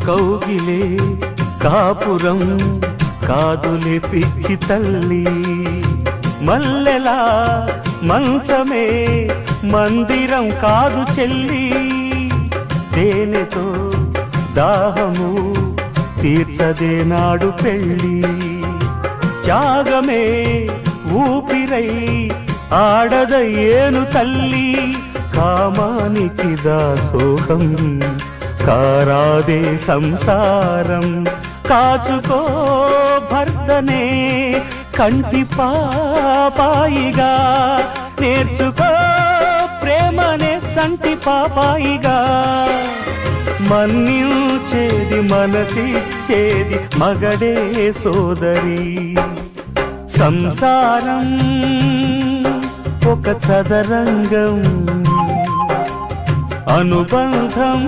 కౌగిలే కాపురం కాదులే పిచ్చి తల్లి, మల్లెలా మంచమే మందిరం కాదు చెల్లి, తేనెతో దాహము తీర్చదే నాడు పెళ్ళి, త్యాగమే ఊపిరై ఆడదయ్యేను తల్లి, కామానికి దాసోహం కారాదే సంసారం, కాచుకో భర్తనే కంటి పాపాయిగా, నేర్చుకో ప్రేమనే సంటి పాపాయిగా, మన్నించేది మనసిచ్చేది మగడే సోదరి, సంసారం ఒక చదరంగం అనుబంధం